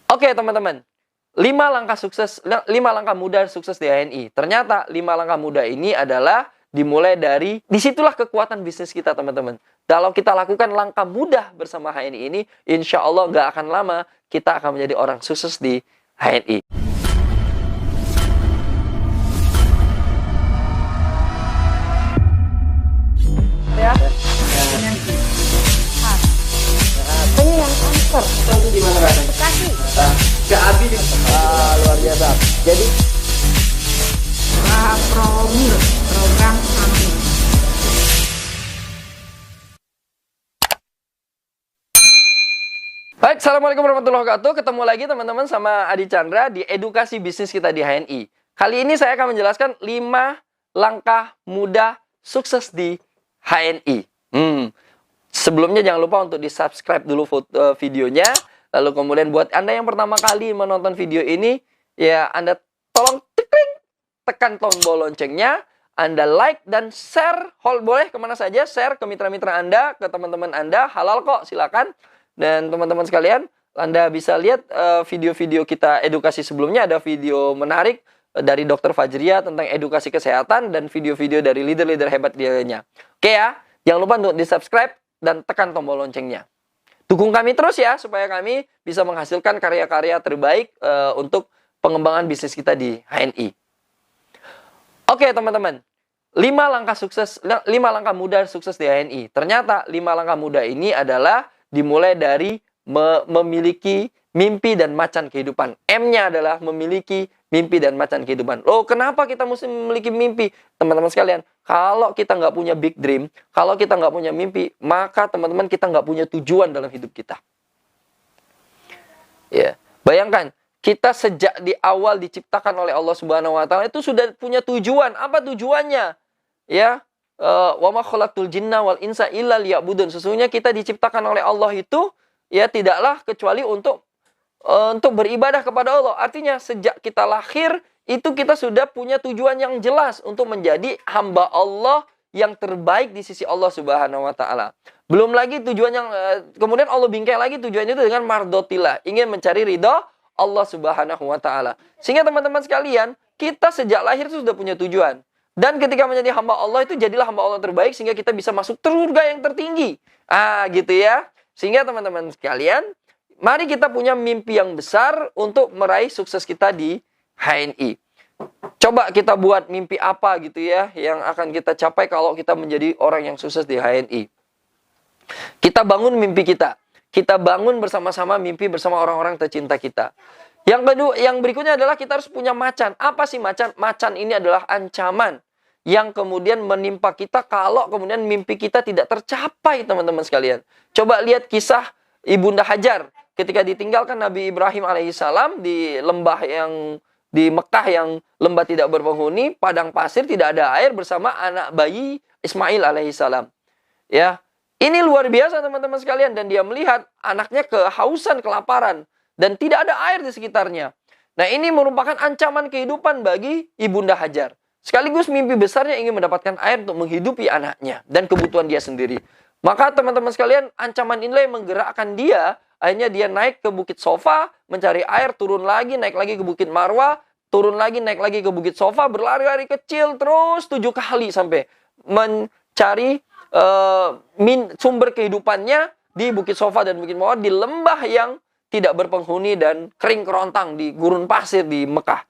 Oke teman-teman, 5 langkah sukses, 5 langkah mudah sukses di HNI. Ternyata 5 langkah mudah ini adalah dimulai dari, disitulah kekuatan bisnis kita teman-teman. Kalau kita lakukan langkah mudah bersama HNI ini, insya Allah nggak akan lama kita akan menjadi orang sukses di HNI. Ya. Penyayang kanker. Itu di mana kan? Bekasi. Ke Abi di luar biasa. Jadi Promil program kami. baik, assalamualaikum warahmatullahi wabarakatuh. Ketemu lagi teman-teman sama Adi Chandra di edukasi bisnis kita di HNI. Kali ini saya akan menjelaskan 5 langkah mudah sukses di HNI. Sebelumnya jangan lupa untuk di-subscribe dulu videonya. Lalu kemudian buat Anda yang pertama kali menonton video ini, ya Anda tolong tekan tombol loncengnya. Anda like dan share, boleh kemana saja, share ke mitra-mitra Anda, ke teman-teman Anda, halal kok, silakan. Dan teman-teman sekalian, Anda bisa lihat video-video kita edukasi sebelumnya, ada video menarik dari Dr. Fajria tentang edukasi kesehatan, dan video-video dari leader-leader hebat lainnya. Oke ya, jangan lupa untuk di-subscribe dan tekan tombol loncengnya. Dukung kami terus ya, supaya kami bisa menghasilkan karya-karya terbaik untuk pengembangan bisnis kita di HNI. Oke teman-teman, 5 langkah mudah sukses di HNI. Ternyata 5 langkah mudah ini adalah dimulai dari memiliki mimpi dan macan kehidupan. M-nya adalah memiliki mimpi dan macan kehidupan. Loh, kenapa kita mesti memiliki mimpi? Teman-teman sekalian, kalau kita nggak punya big dream, kalau kita nggak punya mimpi, maka teman-teman kita nggak punya tujuan dalam hidup kita. Ya, bayangkan, kita sejak di awal diciptakan oleh Allah Subhanahu wa taala itu sudah punya tujuan. Apa tujuannya? Ya, wa ma khalaqtul jinna wal insa illa liya'budun. Sesungguhnya kita diciptakan oleh Allah itu ya tidaklah kecuali untuk beribadah kepada Allah. Artinya sejak kita lahir itu kita sudah punya tujuan yang jelas untuk menjadi hamba Allah yang terbaik di sisi Allah Subhanahu wa taala. Belum lagi tujuan yang kemudian Allah bingkai lagi tujuannya itu dengan mardotillah, ingin mencari ridho Allah Subhanahu wa taala. Sehingga teman-teman sekalian, kita sejak lahir itu sudah punya tujuan. Dan ketika menjadi hamba Allah itu jadilah hamba Allah terbaik sehingga kita bisa masuk surga yang tertinggi. Gitu ya. Sehingga teman-teman sekalian, mari kita punya mimpi yang besar untuk meraih sukses kita di HNI. Coba kita buat mimpi apa gitu ya yang akan kita capai kalau kita menjadi orang yang sukses di HNI. Kita bangun mimpi kita. Kita bangun bersama-sama mimpi bersama orang-orang tercinta kita. Yang kedua, yang berikutnya adalah kita harus punya macan. Apa sih macan? Macan ini adalah ancaman yang kemudian menimpa kita kalau kemudian mimpi kita tidak tercapai, teman-teman sekalian. Coba lihat kisah Ibunda Hajar ketika ditinggalkan Nabi Ibrahim alaihissalam di lembah yang di Mekah yang lembah tidak berpenghuni, padang pasir tidak ada air bersama anak bayi Ismail alaihissalam. Ya, ini luar biasa teman-teman sekalian, dan dia melihat anaknya kehausan, kelaparan dan tidak ada air di sekitarnya. Nah, ini merupakan ancaman kehidupan bagi Ibunda Hajar. Sekaligus mimpi besarnya ingin mendapatkan air untuk menghidupi anaknya dan kebutuhan dia sendiri. Maka teman-teman sekalian, ancaman inilah yang menggerakkan dia. Akhirnya dia naik ke Bukit Sofa, mencari air, turun lagi, naik lagi ke Bukit Marwah, turun lagi, naik lagi ke Bukit Sofa, berlari-lari kecil terus 7 kali sampai mencari sumber kehidupannya di Bukit Sofa dan Bukit Marwah, di lembah yang tidak berpenghuni dan kering kerontang di gurun pasir di Mekah.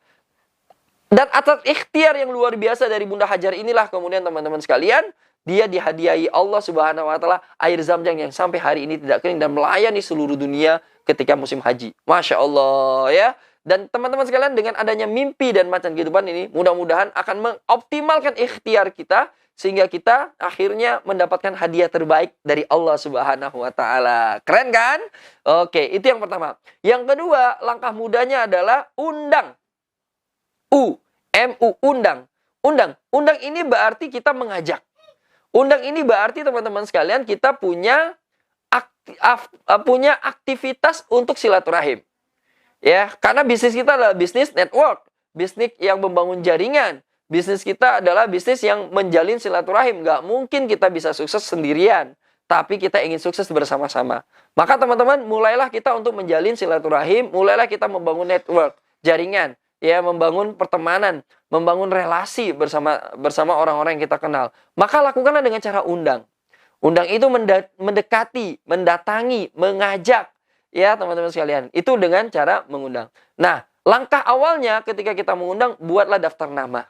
Dan atas ikhtiar yang luar biasa dari Bunda Hajar inilah kemudian teman-teman sekalian, dia dihadiahi Allah Subhanahu wa taala air Zam-Zam yang sampai hari ini tidak kering dan melayani seluruh dunia ketika musim haji. Masya Allah ya. Dan teman-teman sekalian, dengan adanya mimpi dan macan kehidupan ini, mudah-mudahan akan mengoptimalkan ikhtiar kita sehingga kita akhirnya mendapatkan hadiah terbaik dari Allah Subhanahu wa taala. Keren kan? Oke, itu yang pertama. Yang kedua, langkah mudahnya adalah undang. Undang. Undang ini berarti kita mengajak. Undang ini berarti teman-teman sekalian kita punya aktivitas untuk silaturahim. Ya, karena bisnis kita adalah bisnis network, bisnis yang membangun jaringan. Bisnis kita adalah bisnis yang menjalin silaturahim. Nggak mungkin kita bisa sukses sendirian. tapi kita ingin sukses bersama-sama. Maka teman-teman, mulailah kita untuk menjalin silaturahim, mulailah kita membangun network, jaringan, ya, membangun pertemanan, membangun relasi bersama orang-orang yang kita kenal. Maka lakukanlah dengan cara undang. Undang itu mendekati, mendatangi, mengajak, ya teman-teman sekalian. Itu dengan cara mengundang. Nah, langkah awalnya ketika kita mengundang, buatlah daftar nama.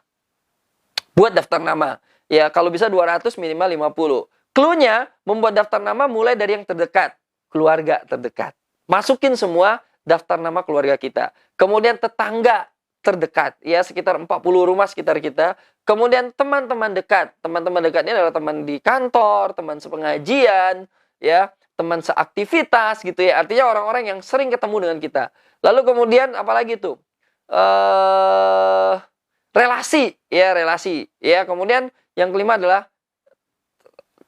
Buat daftar nama. Ya, kalau bisa 200 minimal 50. Cluenya membuat daftar nama mulai dari yang terdekat, keluarga terdekat. Masukin semua daftar nama keluarga kita. Kemudian tetangga terdekat, ya sekitar 40 rumah sekitar kita. Kemudian teman-teman dekat. Teman-teman dekatnya adalah teman di kantor, teman sepengajian, ya, teman seaktivitas gitu ya. Artinya orang-orang yang sering ketemu dengan kita. Lalu kemudian apalagi tuh? Relasi, ya relasi. Ya, kemudian yang kelima adalah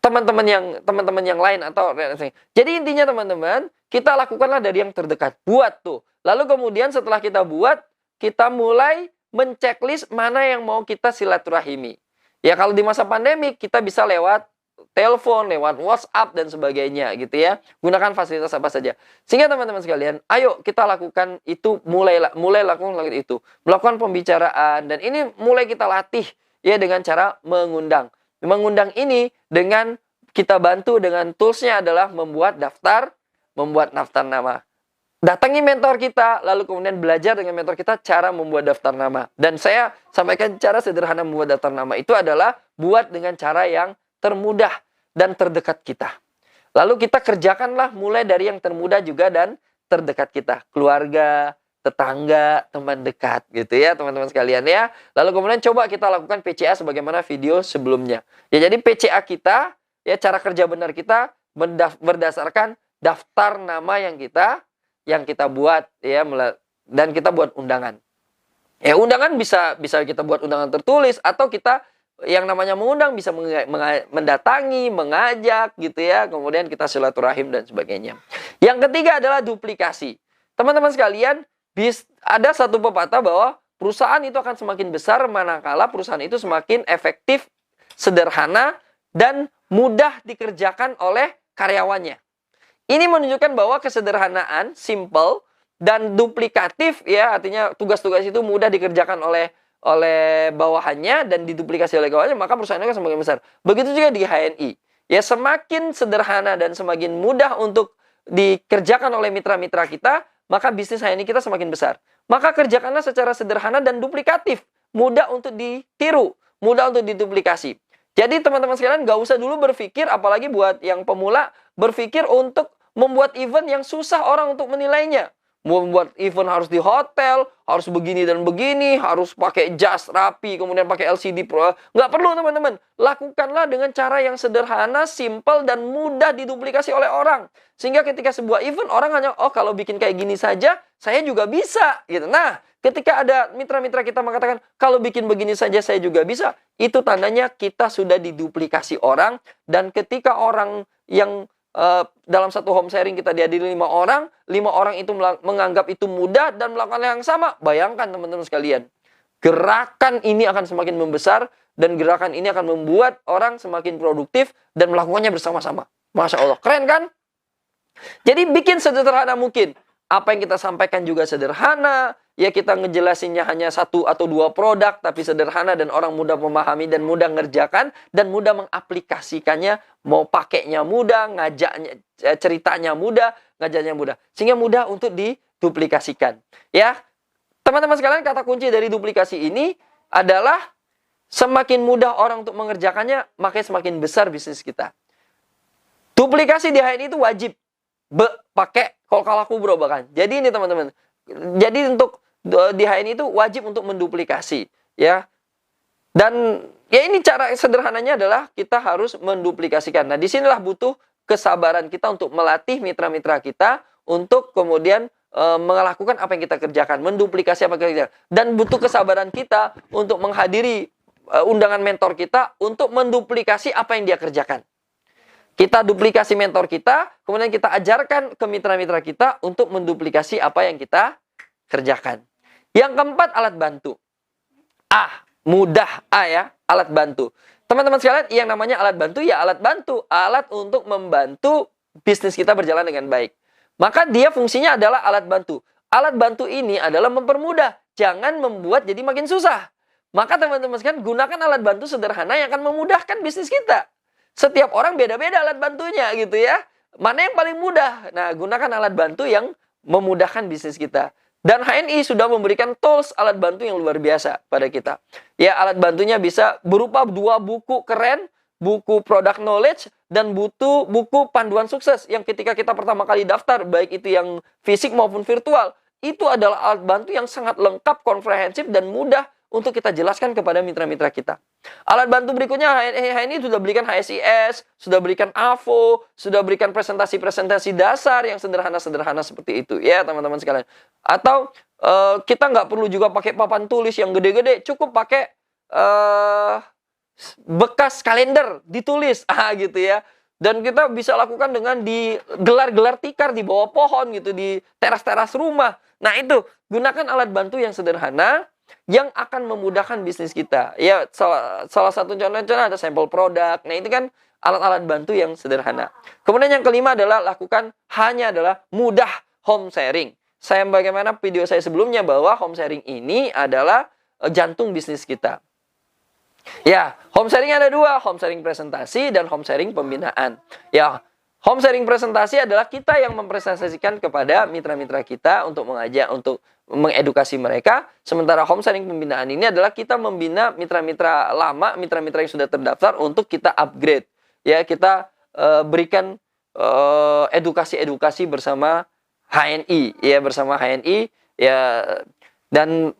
teman-teman yang lain atau relasi. Jadi intinya teman-teman, kita lakukanlah dari yang terdekat. Buat tuh. Lalu kemudian setelah kita buat, kita mulai menceklis mana yang mau kita silaturahimi. Ya kalau di masa pandemi kita bisa lewat telepon, lewat WhatsApp dan sebagainya gitu ya. Gunakan fasilitas apa saja. Sehingga teman-teman sekalian, ayo kita lakukan itu, mulai lakukan itu. Melakukan pembicaraan dan ini mulai kita latih ya dengan cara mengundang. Mengundang ini dengan kita bantu dengan toolsnya adalah membuat daftar nama. Datangi mentor kita, lalu kemudian belajar dengan mentor kita cara membuat daftar nama. Dan saya sampaikan cara sederhana membuat daftar nama itu adalah buat dengan cara yang termudah dan terdekat kita. Lalu kita kerjakanlah mulai dari yang termudah juga dan terdekat kita. Keluarga, tetangga, teman dekat gitu ya teman-teman sekalian ya. Lalu kemudian coba kita lakukan PCA sebagaimana video sebelumnya. Ya jadi PCA kita, ya cara kerja benar kita berdasarkan daftar nama yang kita buat ya, dan kita buat undangan. Ya undangan bisa kita buat undangan tertulis atau kita yang namanya mengundang bisa mendatangi, mengajak gitu ya. Kemudian kita silaturahim dan sebagainya. Yang ketiga adalah duplikasi. Teman-teman sekalian, ada satu pepatah bahwa perusahaan itu akan semakin besar manakala perusahaan itu semakin efektif, sederhana, dan mudah dikerjakan oleh karyawannya. Ini menunjukkan bahwa kesederhanaan, simple, dan duplikatif, ya artinya tugas-tugas itu mudah dikerjakan oleh bawahannya dan diduplikasi oleh kawannya, maka perusahaan itu akan semakin besar. Begitu juga di HNI. Ya semakin sederhana dan semakin mudah untuk dikerjakan oleh mitra-mitra kita, maka bisnis HNI kita semakin besar. Maka kerjakanlah secara sederhana dan duplikatif. Mudah untuk ditiru, mudah untuk diduplikasi. Jadi teman-teman sekalian gak usah dulu berpikir, apalagi buat yang pemula, berpikir untuk membuat event yang susah orang untuk menilainya. Membuat event harus di hotel, harus begini dan begini, harus pakai jas rapi, kemudian pakai LCD Pro. Nggak perlu teman-teman. Lakukanlah dengan cara yang sederhana, simple, dan mudah diduplikasi oleh orang. Sehingga ketika sebuah event, orang hanya, oh kalau bikin kayak gini saja, saya juga bisa. Gitu. Nah, ketika ada mitra-mitra kita mengatakan, kalau bikin begini saja saya juga bisa, itu tandanya kita sudah diduplikasi orang. Dan ketika orang yang dalam satu home sharing kita dihadiri 5 orang itu menganggap itu mudah dan melakukan yang sama. Bayangkan teman-teman sekalian, gerakan ini akan semakin membesar dan gerakan ini akan membuat orang semakin produktif dan melakukannya bersama-sama. Masya Allah, keren kan? Jadi bikin sederhana mungkin. Apa yang kita sampaikan juga sederhana. Ya kita ngejelasinnya hanya 1 atau 2 produk, tapi sederhana dan orang mudah memahami dan mudah ngerjakan dan mudah mengaplikasikannya. Mau pakainya mudah, ngajaknya ceritanya mudah, ngajaknya mudah. Sehingga mudah untuk diduplikasikan. Ya, teman-teman sekalian, kata kunci dari duplikasi ini adalah semakin mudah orang untuk mengerjakannya, makanya semakin besar bisnis kita. Duplikasi di HNI itu wajib pakai kolkal kubro bahkan. Jadi ini teman-teman. Jadi untuk di HNI itu wajib untuk menduplikasi, ya. Dan ya ini cara sederhananya adalah kita harus menduplikasikan. Nah, disinilah butuh kesabaran kita untuk melatih mitra-mitra kita untuk kemudian melakukan apa yang kita kerjakan, menduplikasi apa yang kita kerjakan. Dan butuh kesabaran kita untuk menghadiri undangan mentor kita untuk menduplikasi apa yang dia kerjakan. Kita duplikasi mentor kita, kemudian kita ajarkan ke mitra-mitra kita untuk menduplikasi apa yang kita kerjakan. Yang keempat, alat bantu. Mudah ya, alat bantu. teman-teman sekalian, yang namanya alat bantu ya alat bantu, alat untuk membantu bisnis kita berjalan dengan baik. Maka dia fungsinya adalah alat bantu. Alat bantu ini adalah mempermudah, jangan membuat jadi makin susah. Maka teman-teman sekalian, gunakan alat bantu sederhana yang akan memudahkan bisnis kita. Setiap orang beda-beda alat bantunya gitu ya. Mana yang paling mudah? Nah, gunakan alat bantu yang memudahkan bisnis kita. Dan HNI sudah memberikan tools alat bantu yang luar biasa pada kita. Ya, alat bantunya bisa berupa 2 buku keren, buku product knowledge, dan buku panduan sukses yang ketika kita pertama kali daftar, baik itu yang fisik maupun virtual, itu adalah alat bantu yang sangat lengkap, komprehensif, dan mudah untuk kita jelaskan kepada mitra-mitra kita. Alat bantu berikutnya, HNI sudah berikan HSIS, sudah berikan AVO, sudah berikan presentasi-presentasi dasar yang sederhana-sederhana seperti itu. Ya, teman-teman sekalian. Atau kita nggak perlu juga pakai papan tulis yang gede-gede, cukup pakai bekas kalender ditulis, gitu ya. Dan kita bisa lakukan dengan di gelar-gelar tikar di bawah pohon gitu, di teras-teras rumah. Nah itu, gunakan alat bantu yang sederhana, yang akan memudahkan bisnis kita. Ya, salah satu contohnya ada sampel produk. Nah, itu kan alat-alat bantu yang sederhana. Kemudian yang kelima adalah lakukan adalah mudah home sharing. Saya bagaimana video saya sebelumnya bahwa home sharing ini adalah jantung bisnis kita. Ya, home sharing ada 2, home sharing presentasi dan home sharing pembinaan. Ya, home sharing presentasi adalah kita yang mempresentasikan kepada mitra-mitra kita untuk mengajak, untuk mengedukasi mereka. Sementara home sharing pembinaan ini adalah kita membina mitra-mitra lama, mitra-mitra yang sudah terdaftar untuk kita upgrade. Ya, kita berikan edukasi-edukasi bersama HNI, ya bersama HNI, ya. Dan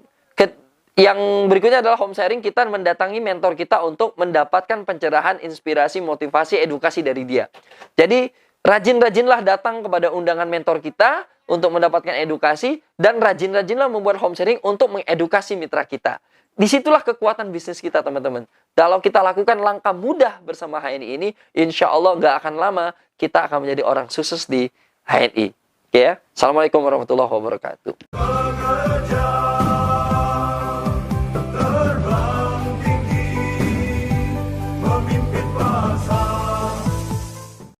yang berikutnya adalah home sharing, kita mendatangi mentor kita untuk mendapatkan pencerahan, inspirasi, motivasi, edukasi dari dia. Jadi, rajin-rajinlah datang kepada undangan mentor kita untuk mendapatkan edukasi, dan rajin-rajinlah membuat home sharing untuk mengedukasi mitra kita. Disitulah kekuatan bisnis kita, teman-teman. Kalau kita lakukan langkah mudah bersama HNI ini, insya Allah nggak akan lama kita akan menjadi orang sukses di HNI. Oke ya? Assalamualaikum warahmatullahi wabarakatuh.